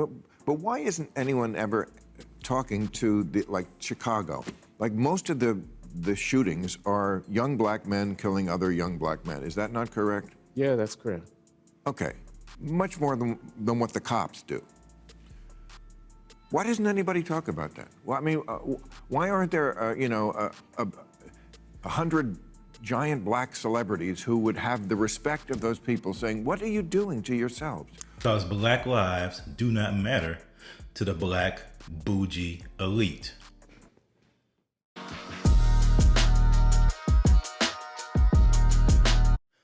But, but why isn't anyone ever talking to like Chicago? Like most of the shootings are young black men killing other young black men. Is that not correct? Yeah, that's correct. Okay, much more than what the cops do. Why doesn't anybody talk about that? Well, I mean, why aren't there, 100 giant black celebrities who would have the respect of those people saying, what are you doing to yourselves? Because black lives do not matter to the black bougie elite.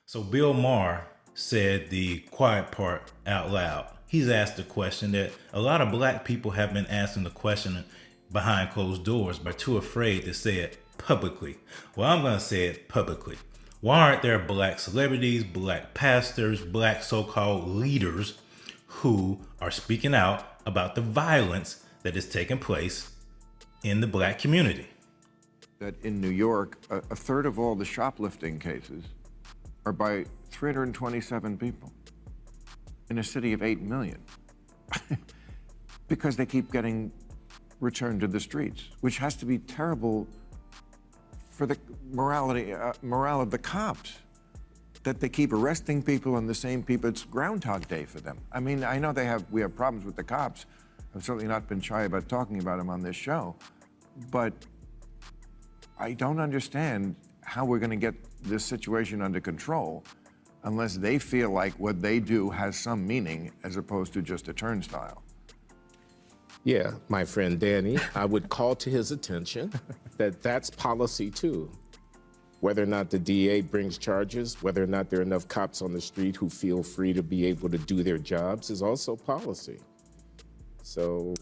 So Bill Maher said the quiet part out loud. He's asked a question that a lot of black people have been asking the question behind closed doors, but too afraid to say it publicly. Well, I'm going to say it publicly. Why aren't there black celebrities, black pastors, black so-called leaders who are speaking out about the violence that is taking place in the black community? That in New York, a third of all the shoplifting cases are by 327 people in a city of 8 million because they keep getting returned to the streets, which has to be terrible for the morale of the cops, that they keep arresting people and the same people. It's Groundhog Day for them. I mean, I know we have problems with the cops. I've certainly not been shy about talking about them on this show, but I don't understand how we're going to get this situation under control unless they feel like what they do has some meaning as opposed to just a turnstile. Yeah, my friend Danny, I would call to his attention that that's policy too. Whether or not the DA brings charges, whether or not there are enough cops on the street who feel free to be able to do their jobs is also policy. So.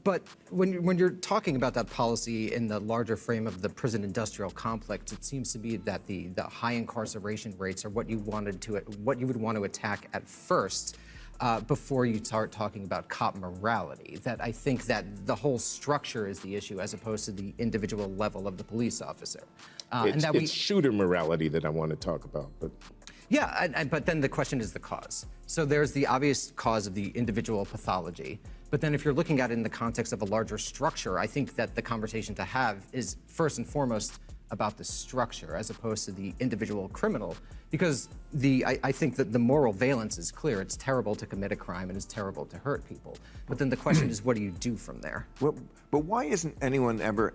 But when you're talking about that policy in the larger frame of the prison industrial complex, it seems to be that the high incarceration rates are what you would want to attack at first before you start talking about cop morality. That I think that the whole structure is the issue as opposed to the individual level of the police officer. It's shooter morality that I want to talk about, but. Yeah, but then the question is the cause. So there's the obvious cause of the individual pathology. But then if you're looking at it in the context of a larger structure, I think that the conversation to have is first and foremost about the structure as opposed to the individual criminal. Because I think that the moral valence is clear. It's terrible to commit a crime and it's terrible to hurt people. But then the question is, what do you do from there? Well, but why isn't anyone ever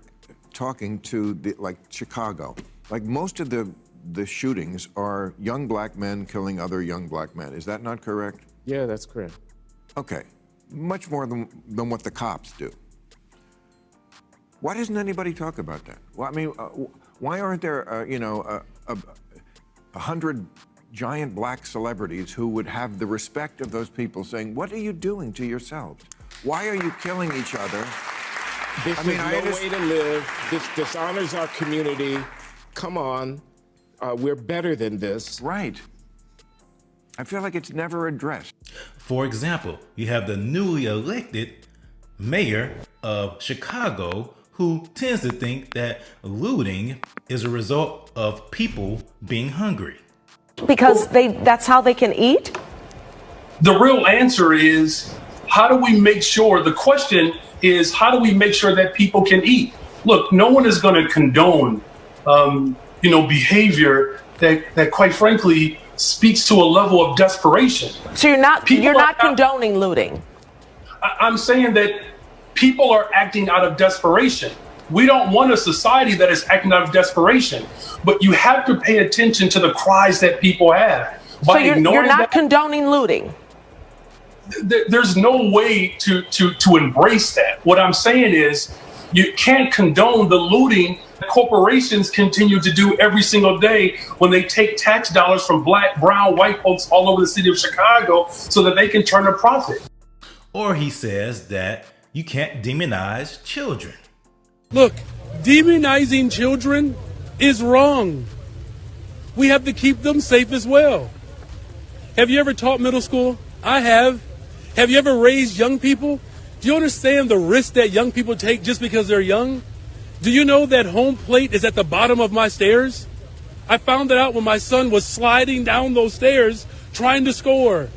talking to like Chicago? Like most of the shootings are young black men killing other young black men. Is that not correct? Yeah, that's correct. Okay, much more than what the cops do. Why doesn't anybody talk about that? Well, I mean, why aren't there, 100 giant black celebrities who would have the respect of those people saying, what are you doing to yourselves? Why are you killing each other? This is no way to live. This dishonors our community. Come on. We're better than this. Right. I feel like it's never addressed. For example, you have the newly elected mayor of Chicago who tends to think that looting is a result of people being hungry. Because that's how they can eat? The real answer is, how do we make sure, the question is, how do we make sure that people can eat? Look, no one is going to condone behavior that quite frankly speaks to a level of desperation. So you're not condoning looting? I'm saying that people are acting out of desperation. We don't want a society that is acting out of desperation, but you have to pay attention to the cries that people have. So you're not condoning looting? There's no way to embrace that. What I'm saying is, you can't condone the looting corporations continue to do every single day when they take tax dollars from black, brown, white folks all over the city of Chicago so that they can turn a profit. Or he says that you can't demonize children. Look, demonizing children is wrong. We have to keep them safe as well. Have you ever taught middle school? I have. Have you ever raised young people? Do you understand the risk that young people take just because they're young? Do you know that home plate is at the bottom of my stairs? I found that out when my son was sliding down those stairs trying to score.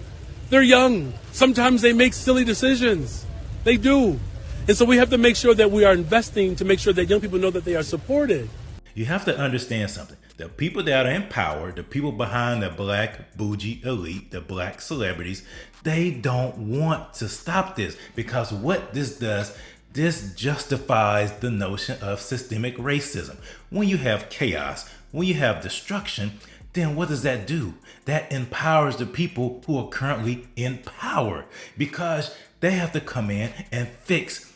They're young. Sometimes they make silly decisions. They do. And so we have to make sure that we are investing to make sure that young people know that they are supported. You have to understand something. The people that are in power, the people behind the Black Bougie Elite, the black celebrities, they don't want to stop this, because what this does, this justifies the notion of systemic racism. When you have chaos, when you have destruction, then what does that do? That empowers the people who are currently in power, because they have to come in and fix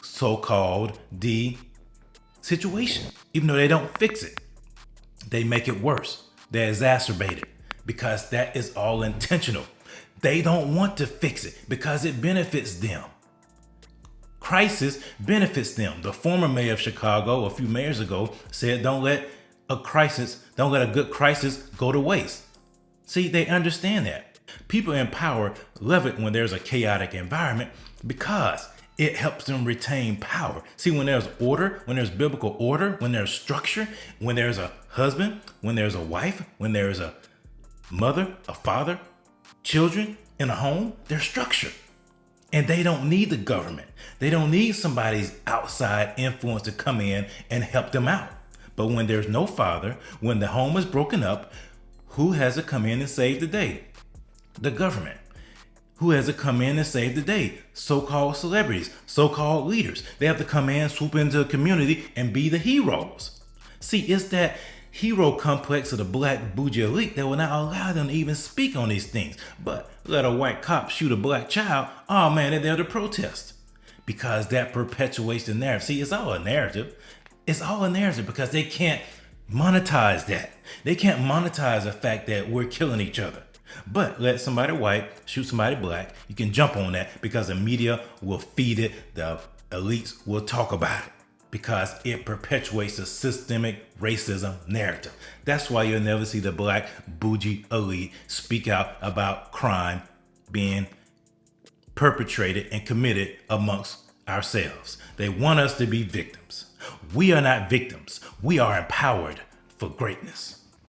so-called the situation. Even though they don't fix it, they make it worse. They exacerbate it, because that is all intentional. They don't want to fix it because it benefits them. Crisis benefits them. The former mayor of Chicago a few mayors ago said, don't let a good crisis go to waste. See, they understand that. People in power love it when there's a chaotic environment, because it helps them retain power. See, when there's order, when there's biblical order, when there's structure, when there's a husband, when there's a wife, when there's a mother, a father, children in a home, there's structure. And they don't need the government. They don't need somebody's outside influence to come in and help them out. But when there's no father, when the home is broken up, who has to come in and save the day? The government. Who has to come in and save the day? So-called celebrities, so-called leaders. They have to come in, swoop into a community, and be the heroes. See, it's that hero complex of the Black Bougie Elite that will not allow them to even speak on these things. But let a white cop shoot a black child, oh man, they're there to protest. Because that perpetuates the narrative. See, it's all a narrative. It's all a narrative because they can't monetize that. They can't monetize the fact that we're killing each other. But let somebody white shoot somebody black, you can jump on that because the media will feed it, the elites will talk about it, because it perpetuates the systemic racism narrative. That's why you'll never see the Black Bougie Elite speak out about crime being perpetrated and committed amongst ourselves. They want us to be victims. We are not victims. We are empowered for greatness.